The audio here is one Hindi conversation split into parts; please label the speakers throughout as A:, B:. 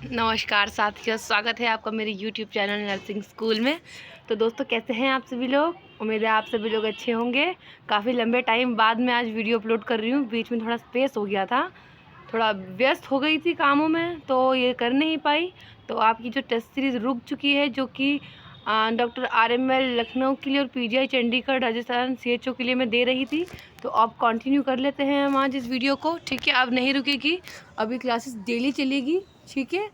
A: नमस्कार साथियों, स्वागत है आपका मेरे यूट्यूब चैनल नर्सिंग स्कूल में। तो दोस्तों, कैसे हैं आप सभी लोग? उम्मीद है आप सभी लोग अच्छे होंगे। काफ़ी लंबे टाइम बाद मैं आज वीडियो अपलोड कर रही हूँ। बीच में थोड़ा स्पेस हो गया था, थोड़ा व्यस्त हो गई थी कामों में, तो ये कर नहीं पाई। तो आपकी जो टेस्ट सीरीज़ रुक चुकी है, जो कि डॉक्टर RML लखनऊ के लिए और PGI चंडीगढ़ राजस्थान CHO के लिए मैं दे रही थी, तो अब कंटिन्यू कर लेते हैं हम आज इस वीडियो को। ठीक है, अब नहीं रुकेगी, अभी क्लासेस डेली चलेगी। ठीक है,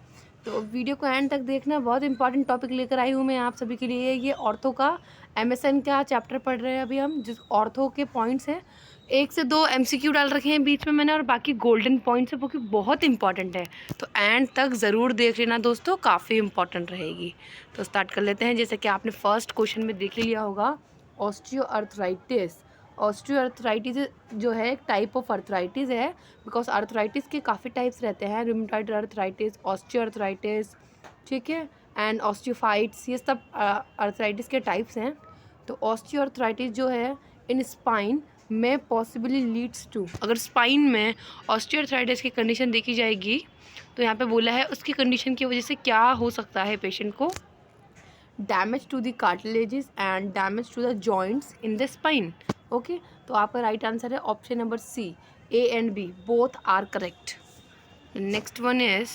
A: तो वीडियो को एंड तक देखना। बहुत इंपॉर्टेंट टॉपिक लेकर आई हूँ मैं आप सभी के लिए। ये ऑर्थो का MSN का चैप्टर पढ़ रहे हैं अभी हम, जिस ऑर्थो के पॉइंट्स हैं। 1 से 2 MCQ डाल रखे हैं बीच में मैंने, और बाकी गोल्डन पॉइंट्स है, वो कि बहुत इंपॉर्टेंट है। तो एंड तक ज़रूर देख लेना दोस्तों, काफ़ी इंपॉर्टेंट रहेगी। तो स्टार्ट कर लेते हैं। जैसे कि आपने फर्स्ट क्वेश्चन में देख ही लिया होगा, ऑस्टियोआर्थराइटिस। ऑस्टियोआर्थराइटिस जो है एक टाइप ऑफ अर्थराइटिस है, बिकॉज अर्थराइटिस के काफ़ी टाइप्स रहते हैं। रूमेटॉइड अर्थराइटिस, ऑस्टियोआर्थराइटिस, ठीक है, एंड ऑस्टियोफाइट्स, ये सब अर्थराइटिस के टाइप्स हैं। तो ऑस्टियोआर्थराइटिस जो है इन स्पाइन में पॉसिबली लीड्स टू, अगर स्पाइन में ऑस्टियोआर्थराइटिस की कंडीशन देखी जाएगी, तो यहाँ पे बोला है उसकी कंडीशन की वजह से क्या हो सकता है पेशेंट को। Damage to the cartilages and damage to the joints in the spine. Okay, तो आपका राइट आंसर है option number C, A and B both are correct. Next one is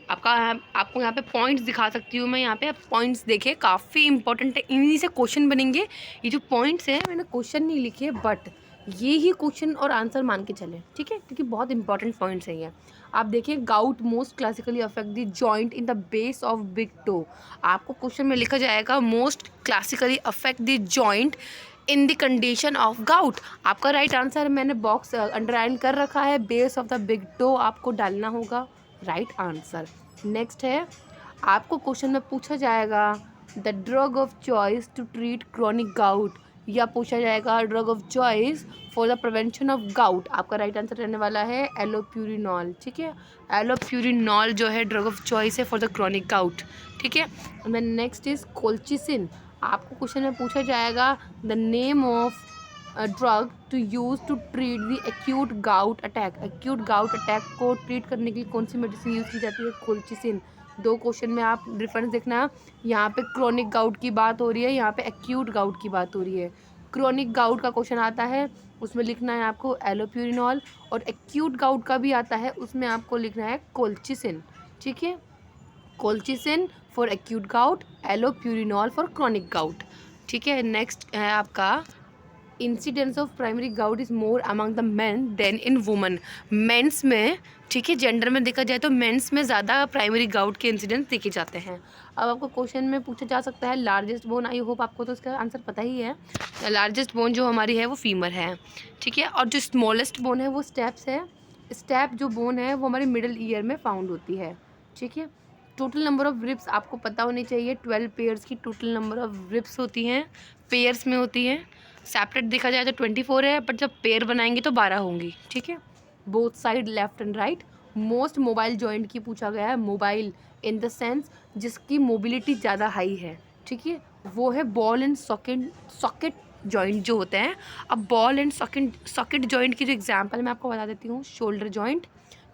A: आपको यहाँ पे पॉइंट्स दिखा सकती हूँ मैं। यहाँ पे आप पॉइंट्स देखें, काफ़ी इंपॉर्टेंट है, इन्हीं से क्वेश्चन बनेंगे। ये जो पॉइंट्स हैं, मैंने क्वेश्चन नहीं लिखे, बट ये ही क्वेश्चन और आंसर मान के चलें, ठीक है, क्योंकि बहुत इंपॉर्टेंट पॉइंट्स हैं ये। आप देखिए, gout most classically affect the joint in the base of big toe. आपको क्वेश्चन में लिखा जाएगा most classically affect the joint in the condition of gout. आपका राइट आंसर मैंने बॉक्स अंडरलाइन कर रखा है, base of the big toe आपको डालना होगा राइट आंसर। नेक्स्ट है, आपको क्वेश्चन में पूछा जाएगा the drug of choice to treat chronic gout, या पूछा जाएगा drug of choice for the prevention of gout. आपका राइट आंसर रहने वाला है एलोप्यूरिनॉल। ठीक है, एलोप्यूरिनॉल जो है ड्रग ऑफ चॉइस है फॉर द क्रॉनिक गाउट। ठीक है, नेक्स्ट इज कोल्चिसिन। आपको क्वेश्चन में पूछा जाएगा the name of drug to use to treat the acute gout attack. Acute gout attack को ट्रीट करने के लिए कौन सी मेडिसिन यूज़ की जाती है? कोल्चिसिन। दो क्वेश्चन में आप डिफरेंस देखना, यहाँ पे क्रॉनिक गाउट की बात हो रही है, यहाँ पे एक्यूट गाउट की बात हो रही है। क्रॉनिक गाउट का क्वेश्चन आता है, उसमें लिखना है आपको एलोप्यूरिनॉल, और एक्यूट गाउट का भी आता है, उसमें आपको लिखना है कोल्चिसिन। ठीक है, colchicine for acute gout, allopurinol for chronic gout. ठीक है, नेक्स्ट है आपका incidence of primary gout is more among the men than in women. Mens में, ठीक है, जेंडर में देखा जाए तो मेंस में ज़्यादा प्राइमरी गाउट के इंसिडेंस देखे जाते हैं। अब आपको क्वेश्चन में पूछा जा सकता है लार्जेस्ट बोन। आई होप आपको तो इसका आंसर पता ही है। लार्जेस्ट बोन जो हमारी है वो फीमर है। ठीक है, और जो स्मॉलेस्ट बोन है वो स्टेप्स है। स्टेप जो बोन है वो हमारे मिडल ईयर में फाउंड होती है। ठीक है, टोटल नंबर ऑफ रिब्स आपको पता होनी चाहिए। 12 पेयर्स की टोटल नंबर ऑफ रिब्स होती हैं, पेयर्स में होती हैं। सेपरेट देखा जाए तो 24 है, बट जब पेयर बनाएंगे तो 12 होंगी। ठीक है, both side left and right. Most mobile joint की पूछा गया है। मोबाइल इन द सेंस जिसकी मोबिलिटी ज़्यादा हाई है, ठीक है, वो है बॉल एंड सॉकेट जॉइंट जो होते हैं। अब बॉल एंड सॉकेट जॉइंट की जो एग्जांपल मैं आपको बता देती हूँ, शोल्डर जॉइंट,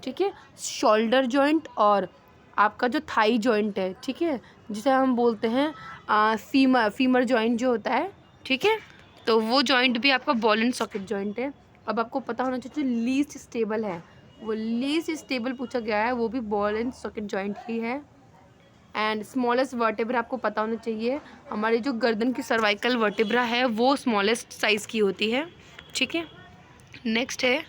A: ठीक है, शोल्डर जॉइंट, और आपका जो थाई जॉइंट है, ठीक है, जिसे हम बोलते हैं फीमर जॉइंट जो होता है। ठीक है, तो वो जॉइंट भी आपका बॉल एंड सॉकेट जॉइंट है। अब आपको पता होना चाहिए जो लीस्ट स्टेबल है, वो लीस्ट स्टेबल पूछा गया है, वो भी बॉल एंड सॉकेट जॉइंट ही है। एंड स्मॉलेस्ट वर्टेब्रा आपको पता होना चाहिए, हमारी जो गर्दन की सर्वाइकल वर्टेब्रा है वो स्मॉलेस्ट साइज़ की होती है। ठीक है, नेक्स्ट है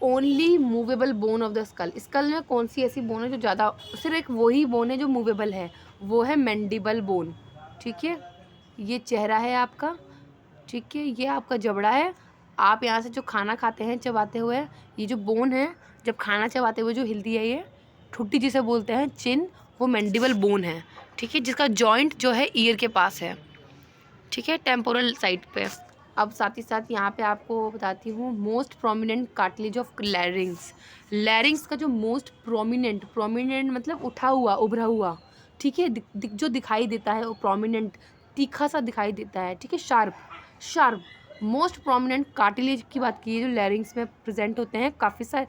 A: only movable bone of the skull. Skull में कौन सी ऐसी बोन है जो ज़्यादा, सिर्फ एक वही बोन है जो मूवेबल है, वो है मैंडिबल बोन। ठीक है, ये चेहरा है आपका, ठीक है, ये आपका जबड़ा है। आप यहाँ से जो खाना खाते हैं चबाते हुए, ये जो बोन है, जब खाना चबाते हुए जो हिलती है, ये ठुड्डी जिसे बोलते हैं, चिन, वो मैंडिबल बोन है। ठीक है, जिसका जॉइंट जो है ईयर के पास है। ठीक है, टेम्पोरल साइड पे। अब साथ ही साथ यहाँ पे आपको बताती हूँ मोस्ट प्रोमिनेंट कार्टिलेज ऑफ लैरिंग्स। लैरिंग्स का जो मोस्ट प्रोमिनेंट मतलब उठा हुआ, उभरा हुआ, ठीक है, जो दिखाई देता है वो प्रोमिनेंट, तीखा सा दिखाई देता है। ठीक है, शार्प मोस्ट प्रोमिनेंट कार्टिलेज की बात की है जो लैरिंग्स में प्रेजेंट होते हैं। काफ़ी सारे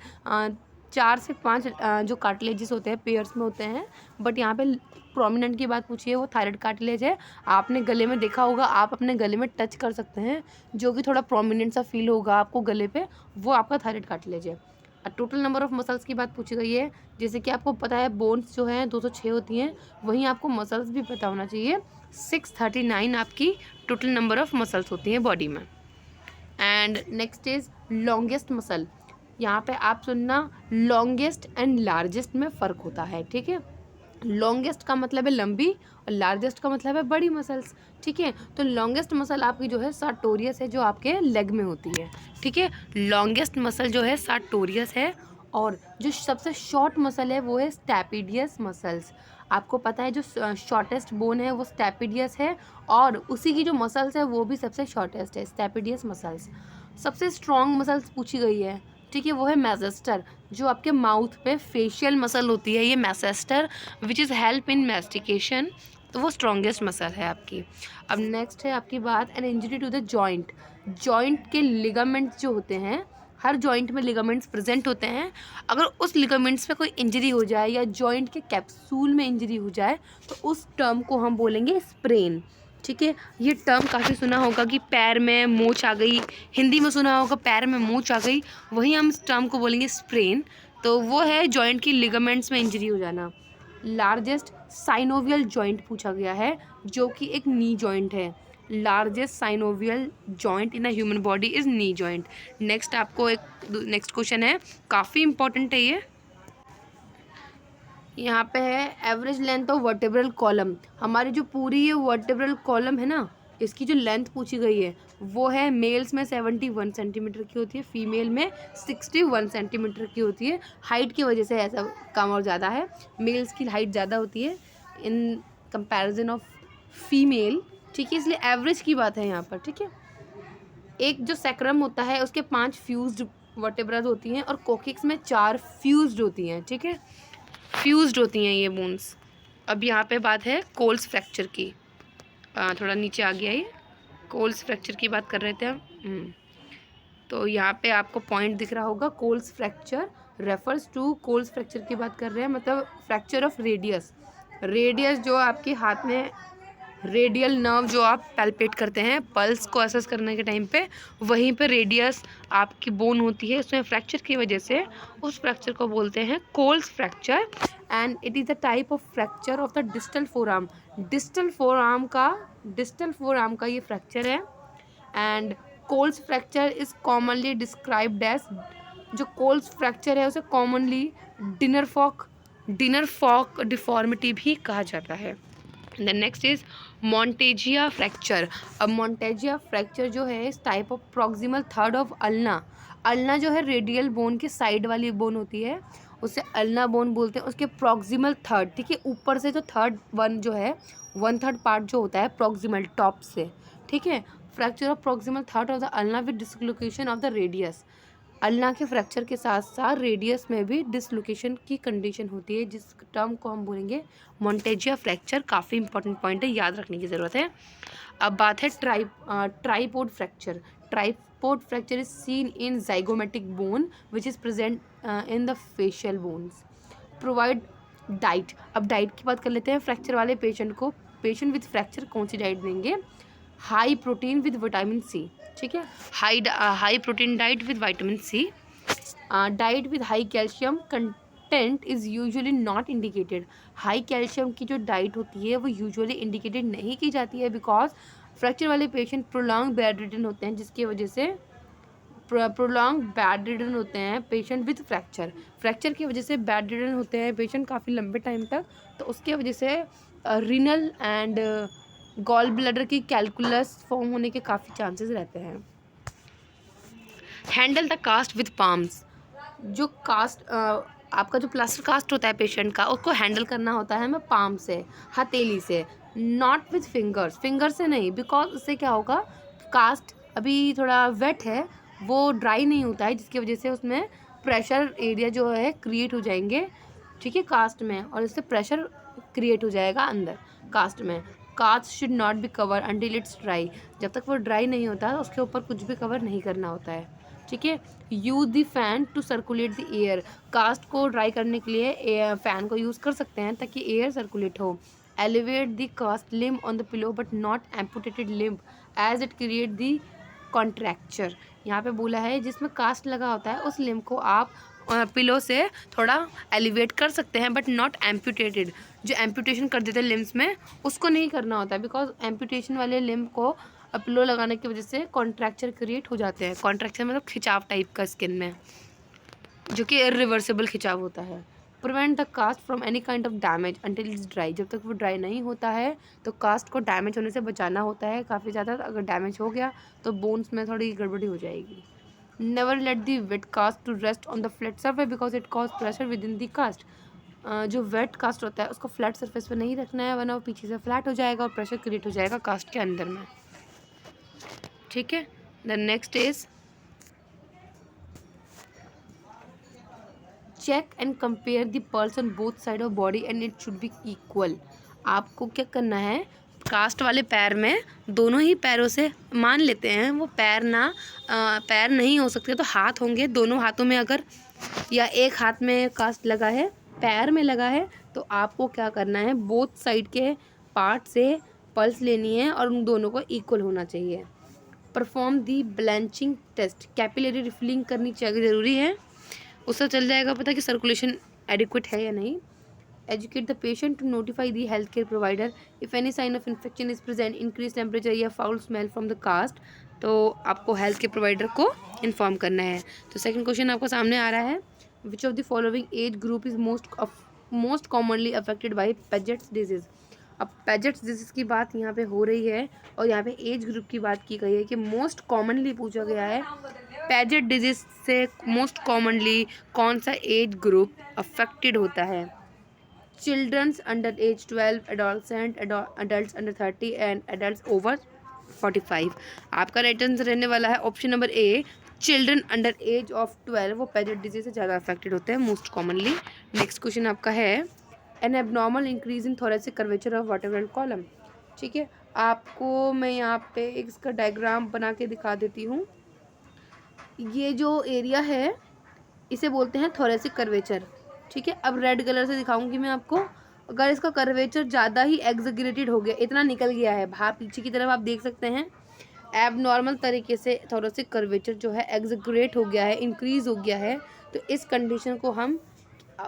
A: 4 से 5 जो कार्टिलेजेस होते हैं पेयर्स में होते हैं, बट यहाँ पे प्रोमिनेंट की बात पूछी है वो थायराइड कार्टिलेज है। आपने गले में देखा होगा, आप अपने गले में टच कर सकते हैं, जो कि थोड़ा प्रोमिनेंट सा फील होगा आपको गले पे, वो आपका थायराइड कार्टिलेज है। टोटल नंबर ऑफ मसल्स की बात पूछी गई है, जैसे कि आपको पता है बोन्स जो हैं 206 होती हैं, वहीं आपको मसल्स भी पता होना चाहिए। 639 आपकी टोटल नंबर ऑफ मसल्स होती हैं बॉडी में। And next is longest muscle. यहाँ पे आप सुनना, लॉन्गेस्ट एंड लार्जेस्ट में फ़र्क होता है, ठीक है। लॉन्गेस्ट का मतलब है लंबी और लार्जेस्ट का मतलब है बड़ी मसल्स, ठीक है। तो लॉन्गेस्ट मसल आपकी जो है सार्टोरियस है, जो आपके लेग में होती है, ठीक है। लॉन्गेस्ट मसल जो है सार्टोरियस है, और जो सबसे शॉर्ट मसल है वो है स्टैपिडियस मसल्स। आपको पता है जो शॉर्टेस्ट बोन है वो स्टैपिडियस है, और उसी की जो मसल्स है वो भी सबसे शॉर्टेस्ट है, स्टैपिडियस मसल्स। सबसे स्ट्रॉन्ग मसल्स पूछी गई है, ठीक है, वो है मैसेस्टर, जो आपके माउथ पे फेशियल मसल होती है, ये masseter which is help in mastication, तो वो स्ट्रॉन्गेस्ट मसल है आपकी। अब नेक्स्ट है आपकी बात, an injury to the joint. Joint के लिगामेंट्स जो होते हैं, हर जॉइंट में लिगामेंट्स प्रेजेंट होते हैं। अगर उस लिगामेंट्स में कोई इंजरी हो जाए या जॉइंट के कैप्सूल में इंजरी हो जाए, तो उस टर्म को हम बोलेंगे स्प्रेन, ठीक है। ये टर्म काफ़ी सुना होगा कि पैर में मोच आ गई, हिंदी में सुना होगा पैर में मोच आ गई, वहीं हम इस टर्म को बोलेंगे स्प्रेन। तो वो है जॉइंट की लिगामेंट्स में इंजरी हो जाना। लार्जेस्ट साइनोवियल जॉइंट पूछा गया है, जो कि एक नी जॉइंट है। Largest synovial joint in a human body is knee joint. Next आपको एक नेक्स्ट क्वेश्चन है, काफ़ी इंपॉर्टेंट है ये। यहाँ पे है average length of vertebral column. हमारी जो पूरी ये वर्टेब्रल कॉलम है ना, इसकी जो लेंथ पूछी गई है वो है मेल्स में 71 सेंटीमीटर की होती है, फीमेल में 61 सेंटीमीटर की होती है। हाइट की वजह से ऐसा कम और ज़्यादा है, मेल्स की हाइट ज़्यादा होती है इन कंपैरिजन ऑफ फीमेल, ठीक है, इसलिए एवरेज की बात है यहाँ पर, ठीक है। एक जो सैक्रम होता है उसके 5 फ्यूज्ड वर्टेब्राज होती हैं, और कोकिक्स में 4 फ्यूज्ड होती हैं, ठीक है, फ्यूज्ड होती हैं ये बोन्स। अब यहाँ पे बात है कोल्स फ्रैक्चर की, थोड़ा नीचे आ गया ये, कोल्स फ्रैक्चर की बात कर रहे थे हम। तो यहाँ पे आपको पॉइंट दिख रहा होगा, Colles fracture refers to, Colles fracture की बात कर रहे हैं, मतलब फ्रैक्चर ऑफ रेडियस। रेडियस जो आपके हाथ में रेडियल नर्व जो आप पैल्पेट करते हैं पल्स को असेस करने के टाइम पे, वहीं पे रेडियस आपकी बोन होती है, उसमें फ्रैक्चर की वजह से उस फ्रैक्चर को बोलते हैं Colles fracture. And it is the type of fracture of the distal forearm. Distal forearm का ये फ्रैक्चर है। And Colles fracture is commonly described as, जो कोल्स फ्रैक्चर है उसे कॉमनली डिनर फॉक डिफॉर्मिटी भी कहा जाता है। The next is Monteggia fracture. अब मॉन्टेजिया फ्रैक्चर जो है इस type of proximal third of ulna. Ulna जो है रेडियल बोन के साइड वाली बोन होती है, उसे अल्ना बोन बोलते हैं। उसके प्रॉक्सिमल थर्ड, ठीक है, ऊपर से जो थर्ड वन जो है 1/3 पार्ट जो होता है प्रॉक्सिमल टॉप से, ठीक है। Fracture of proximal third of the ulna with dislocation of the radius. Ulna के फ्रैक्चर के साथ साथ रेडियस में भी डिसलोकेशन की कंडीशन होती है, जिस टर्म को हम बोलेंगे मॉन्टेजिया फ्रैक्चर। काफ़ी इंपॉर्टेंट पॉइंट है, याद रखने की ज़रूरत है। अब बात है tripod fracture. Tripod fracture is seen in zygomatic bone which is present in the facial bones. Provide diet. अब डाइट की बात कर लेते हैं। फ्रैक्चर वाले पेशेंट को, पेशेंट विथ फ्रैक्चर कौन सी डाइट देंगे? High protein with vitamin C, ठीक है, high protein diet with vitamin C. Diet with high calcium content is usually not indicated. High calcium की जो डाइट होती है वो यूजुअली इंडिकेटेड नहीं की जाती है, बिकॉज फ्रैक्चर वाले पेशेंट प्रोलॉन्ग बेड रिडन होते हैं, जिसकी वजह से प्रोलॉन्ग बेड रिडन होते हैं पेशेंट विद फ्रैक्चर की वजह से बेड रिडन होते हैं पेशेंट काफ़ी लंबे टाइम तक। तो उसके वजह से रीनल एंड गॉल ब्लैडर की कैलकुलस फॉर्म होने के काफ़ी चांसेस रहते हैं। Handle the cast with palms. जो कास्ट आपका जो प्लास्टर कास्ट होता है पेशेंट का, उसको हैंडल करना होता है हमें पाम से, हथेली से, नॉट विथ फिंगर से नहीं, बिकॉज उससे क्या होगा, कास्ट अभी थोड़ा वेट है, वो ड्राई नहीं होता है, जिसकी वजह से उसमें प्रेशर एरिया जो है क्रिएट हो जाएंगे, ठीक है, कास्ट में, और इससे प्रेशर क्रिएट हो जाएगा अंदर कास्ट में। Cast should not be cover until it's dry. जब तक वो ड्राई नहीं होता उसके ऊपर कुछ भी कवर नहीं करना होता है, ठीक है। Use the fan to circulate the air, cast को ड्राई करने के लिए फैन को यूज़ कर सकते हैं ताकि एयर सर्कुलेट हो। Elevate the cast limb on the pillow but not amputated limb as it create the contracture. यहाँ पे बोला है जिसमें कास्ट लगा होता है उस लिम्ब को आप पिलो से थोड़ा एलिवेट कर सकते हैं बट नॉट एम्पुटेटेड। जो एम्पुटेशन कर देते हैं लिम्स में उसको नहीं करना होता है, बिकॉज एम्पुटेशन वाले लिम्ब को पिलो लगाने की वजह से कॉन्ट्रैक्चर क्रिएट हो जाते हैं। कॉन्ट्रैक्चर मतलब खिंचाव टाइप का स्किन में, जो कि इरिवर्सिबल खिंचाव होता है। Prevent the cast from any kind of damage until it's dry, जब तक वो ड्राई नहीं होता है तो कास्ट को डैमेज होने से बचाना होता है काफ़ी ज़्यादा। अगर डैमेज हो गया तो बोन्स में थोड़ी गड़बड़ी हो जाएगी। Never let the wet cast to rest on the flat surface because it cause pressure within the cast. जो वेट कास्ट होता है उसको फ्लैट सरफेस पे नहीं रखना है, वरना वो पीछे से फ्लैट हो जाएगा और प्रेशर क्रिएट हो जाएगा कास्ट के अंदर में। ठीक है। The next is check and compare the pulse on both side of body and it should be equal. आपको क्या करना है, कास्ट वाले पैर में दोनों ही पैरों से मान लेते हैं वो पैर नहीं हो सकते तो हाथ होंगे दोनों हाथों में, अगर या एक हाथ में कास्ट लगा है पैर में लगा है तो आपको क्या करना है, बोथ साइड के पार्ट से पल्स लेनी है और उन दोनों को इक्वल होना चाहिए। Perform the blanching test, capillary refilling करनी चाहिए, ज़रूरी है, उससे चल जाएगा पता कि सर्कुलेशन एडिक्वेट है या नहीं। Educate the patient to notify the health care provider if any sign of infection is present, increase temperature या foul smell from the cast, तो आपको हेल्थ केयर प्रोवाइडर को इन्फॉर्म करना है। तो सेकंड क्वेश्चन आपको सामने आ रहा है, which of the following age group is most commonly affected by Piaget's disease. अब पेजेट्स डिजीज़ की बात यहाँ पे हो रही है और यहाँ पे एज ग्रुप की बात की गई है कि मोस्ट कॉमनली पूछा गया है पेजेट डिजीज़ से मोस्ट कॉमनली कौन सा एज ग्रुप अफेक्टेड होता है। Childrens under age 12, adolescent, adult under 30 and adult over 45। आपका राइट आंसर रहने वाला है option number A, children under age of 12, वो पेजेट डिजीज से ज़्यादा अफेक्टेड होते हैं मोस्ट कॉमनली। नेक्स्ट क्वेश्चन आपका है, N abnormal increase in thoracic curvature of vertebral column. ठीक है, आपको मैं यहाँ पे एक इसका डायग्राम बना के दिखा देती हूँ। ये जो एरिया है इसे बोलते हैं थोरेसिक कर्वेचर। ठीक है, अब रेड कलर से दिखाऊंगी मैं आपको। अगर इसका कर्वेचर ज़्यादा ही एग्जैगरेटेड हो गया, इतना निकल गया है बाहर पीछे की तरफ, आप देख सकते हैं एबनॉर्मल तरीके से थोरेसिक कर्वेचर जो है एग्जैगरेट हो गया है, इंक्रीज़ हो गया है, तो इस कंडीशन को हम,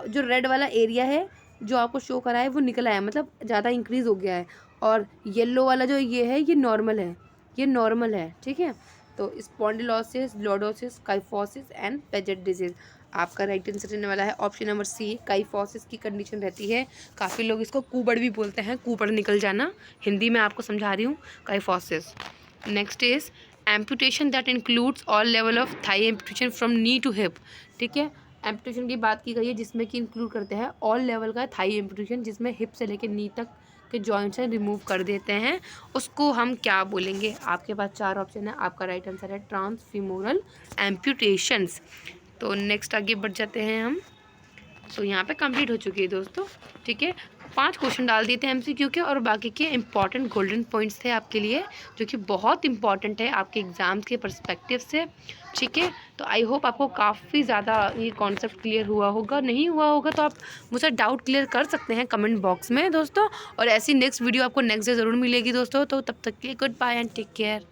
A: जो रेड वाला एरिया है जो आपको शो करा है वो निकला है, मतलब ज़्यादा इंक्रीज़ हो गया है, और येलो वाला जो ये है ये नॉर्मल है, ये नॉर्मल है। ठीक है, तो spondylosis, lordosis, kyphosis and Paget disease. आपका राइट आंसर रहने वाला है ऑप्शन नंबर सी, काइफोसिस की कंडीशन रहती है। काफ़ी लोग इसको कूबड़ भी बोलते हैं, कूबड़ निकल जाना, हिंदी में आपको समझा रही हूँ, kyphosis. Next is amputation that includes all level of thigh amputation from knee to hip. ठीक है, एम्पुटेशन की बात की गई है जिसमें कि इंक्लूड करते हैं ऑल लेवल का थाई एम्पुटेशन, जिसमें हिप से लेकर नी तक के जॉइंट्स हैं रिमूव कर देते हैं, उसको हम क्या बोलेंगे। आपके पास 4 ऑप्शन है, आपका राइट आंसर है ट्रांसफीमोरल एम्पुटेशंस। तो नेक्स्ट आगे बढ़ जाते हैं हम। तो यहाँ पे कंप्लीट हो चुकी है दोस्तों। ठीक है, 5 क्वेश्चन डाल दिए थे एमसीक्यू के और बाकी के इंपॉर्टेंट गोल्डन पॉइंट्स थे आपके लिए, जो कि बहुत इंपॉर्टेंट है आपके एग्जाम्स के पर्सपेक्टिव से। ठीक है, तो आई होप आपको काफ़ी ज़्यादा ये कॉन्सेप्ट क्लियर हुआ होगा। नहीं हुआ होगा तो आप मुझसे डाउट क्लियर कर सकते हैं कमेंट बॉक्स में दोस्तों, और ऐसी नेक्स्ट वीडियो आपको नेक्स्ट डे ज़रूर मिलेगी दोस्तों। तो तब तक के लिए good bye and take care.